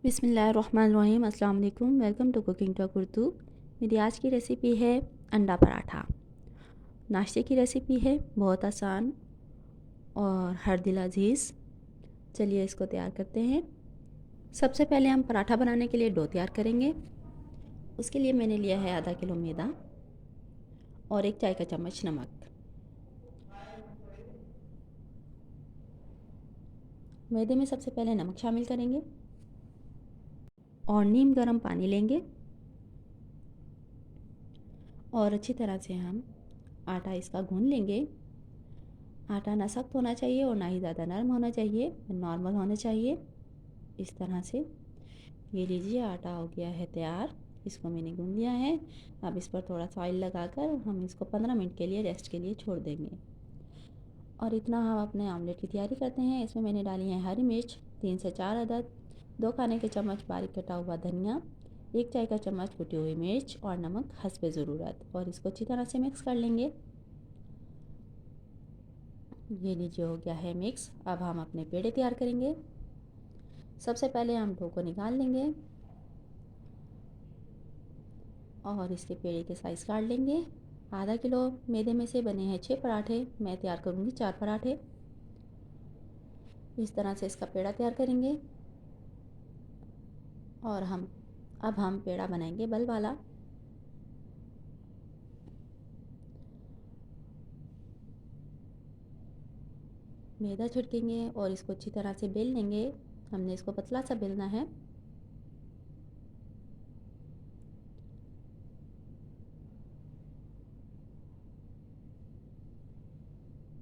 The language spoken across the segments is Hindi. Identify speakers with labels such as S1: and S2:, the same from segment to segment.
S1: बिस्मिल्लाहिर्रहमानिर्रहीम। अस्सलाम वालेकुम। Welcome to cooking truck Urdu. मेरी आज की रेसिपी है अंडा पराठा। नाश्ते की रेसिपी है, बहुत आसान और हर दिल अजीज़। चलिए इसको तैयार करते हैं। सबसे पहले हम पराठा बनाने के लिए डो तैयार करेंगे। उसके लिए मैंने लिया है आधा किलो मैदा और 1 चाय का चम्मच नमक। मैदे में सबसे पहले नमक शामिल करेंगे और नीम गर्म पानी लेंगे और अच्छी तरह से हम आटा इसका गूंद लेंगे। आटा ना सख्त होना चाहिए और ना ही ज़्यादा नरम होना चाहिए, नॉर्मल होना चाहिए। इस तरह से ये लीजिए, आटा हो गया है तैयार। इसको मैंने गूंद लिया है। अब इस पर थोड़ा सा ऑयल लगाकर हम इसको 15 मिनट के लिए रेस्ट के लिए छोड़ देंगे। और इतना हम अपने आमलेट की तैयारी करते हैं। इसमें मैंने डाली है हरी मिर्च 3 से 4 अदद, 2 खाने के चम्मच बारीक कटा हुआ धनिया, 1 चाय का चम्मच कुटी हुई मिर्च और नमक हस्बे ज़रूरत। और इसको अच्छी तरह से मिक्स कर लेंगे। ये लीजिए, हो गया है मिक्स। अब हम अपने पेड़े तैयार करेंगे। सबसे पहले हम डो को निकाल लेंगे और इसके पेड़े के साइज़ काट लेंगे। आधा किलो मैदे में से बने हैं 6 पराठे। मैं तैयार करूँगी 4 पराठे। इस तरह से इसका पेड़ा तैयार करेंगे और अब हम पेड़ा बनाएंगे बल वाला। मैदा छिड़केंगे और इसको अच्छी तरह से बेल लेंगे। हमने इसको पतला सा बेलना है।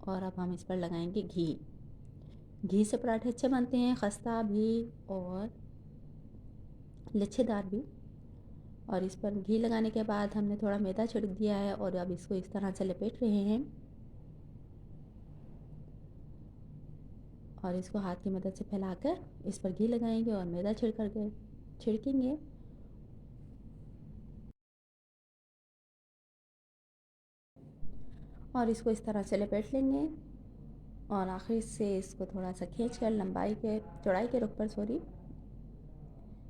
S1: और अब हम इस पर लगाएंगे घी। घी से पराठे अच्छे बनते हैं, खस्ता भी और लच्छेदार भी। और इस पर घी लगाने के बाद हमने थोड़ा मैदा छिड़क दिया है और अब इसको इस तरह से लपेट रहे हैं और इसको हाथ की मदद से फैलाकर इस पर घी लगाएंगे और मैदा छिड़केंगे। और इसको इस तरह से लपेट लेंगे और आखिर से इसको थोड़ा सा खींचकर चौड़ाई के रुख पर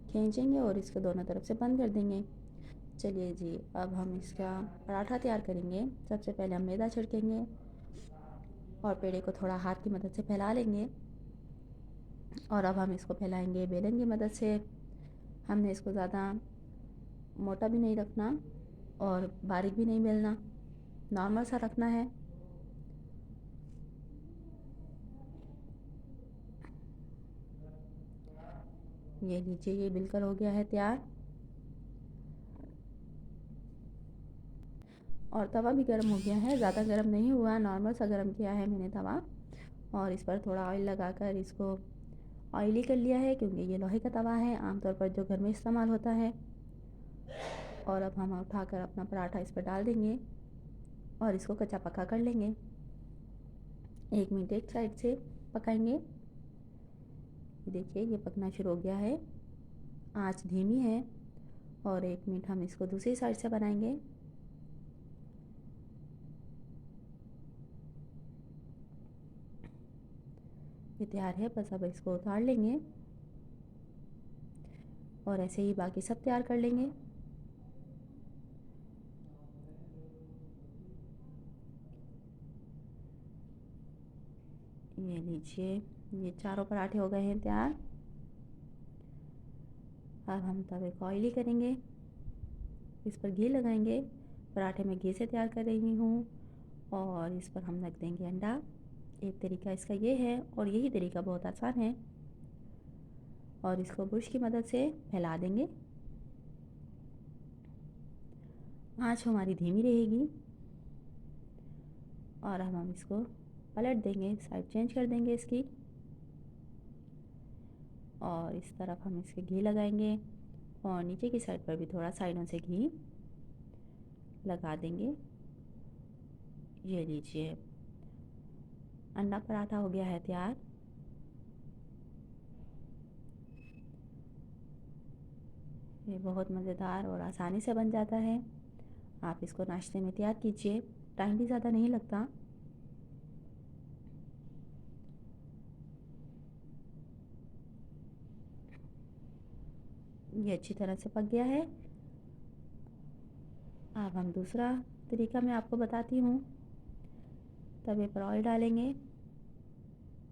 S1: खींचेंगे और इसको दोनों तरफ से बंद कर देंगे। चलिए जी, अब हम इसका पराठा तैयार करेंगे। सबसे पहले हम मैदा छिड़केंगे और पेड़े को थोड़ा हाथ की मदद से फैला लेंगे और अब हम इसको फैलाएंगे बेलन की मदद से। हमने इसको ज़्यादा मोटा भी नहीं रखना और बारीक भी नहीं बेलना, नॉर्मल सा रखना है। ये लीजिए, ये बिल्कुल हो गया है तैयार। और तवा भी गर्म हो गया है, ज़्यादा गर्म नहीं हुआ, नॉर्मल सा गर्म किया है मैंने तवा। और इस पर थोड़ा ऑयल लगाकर इसको ऑयली कर लिया है क्योंकि ये लोहे का तवा है, आमतौर पर जो घर में इस्तेमाल होता है। और अब हम उठाकर अपना पराठा इस पर डाल देंगे और इसको कच्चा पक्का कर लेंगे। 1 मिनट एक साइड से पकाएंगे। ये देखिए, ये पकना शुरू हो गया है, आंच धीमी है। और 1 मिनट हम इसको दूसरी साइड से बनाएंगे। ये तैयार है, बस अब इसको उतार लेंगे और ऐसे ही बाकी सब तैयार कर लेंगे। ये लीजिए, ये चारों पराठे हो गए हैं तैयार। अब हम तवे को ऑयली करेंगे, इस पर घी लगाएंगे। पराठे में घी से तैयार कर रही हूँ और इस पर हम रख देंगे अंडा। एक तरीका इसका ये है और यही तरीका बहुत आसान है। और इसको ब्रश की मदद से फैला देंगे। आँच हमारी धीमी रहेगी और अब हम इसको पलट देंगे, साइड चेंज कर देंगे इसकी। और इस तरफ हम इसके घी लगाएंगे और नीचे की साइड पर भी थोड़ा साइडों से घी लगा देंगे। ये लीजिए, अंडा पराठा हो गया है तैयार। ये बहुत मज़ेदार और आसानी से बन जाता है। आप इसको नाश्ते में तैयार कीजिए टाइम भी ज़्यादा नहीं लगता। ये अच्छी तरह से पक गया है। अब हम दूसरा तरीका मैं आपको बताती हूँ। तवे पर ऑयल डालेंगे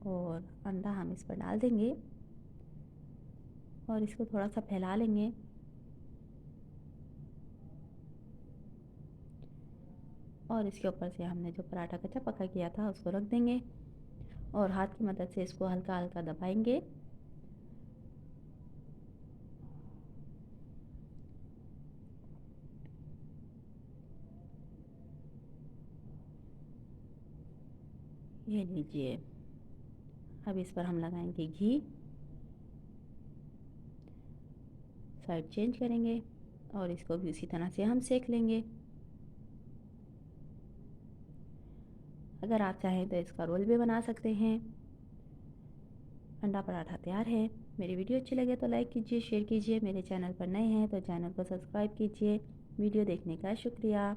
S1: और अंडा हम इस पर डाल देंगे और इसको थोड़ा सा फैला लेंगे। और इसके ऊपर से हमने जो पराठा कच्चा पका किया था उसको रख देंगे और हाथ की मदद से इसको हल्का हल्का दबाएंगे। ये लीजिए। अब इस पर हम लगाएंगे घी, साइड चेंज करेंगे और इसको भी उसी तरह से हम सेक लेंगे। अगर आप चाहें तो इसका रोल भी बना सकते हैं। अंडा पराठा तैयार है। मेरी वीडियो अच्छी लगे तो लाइक कीजिए, शेयर कीजिए। मेरे चैनल पर नए हैं तो चैनल को सब्सक्राइब कीजिए। वीडियो देखने का शुक्रिया।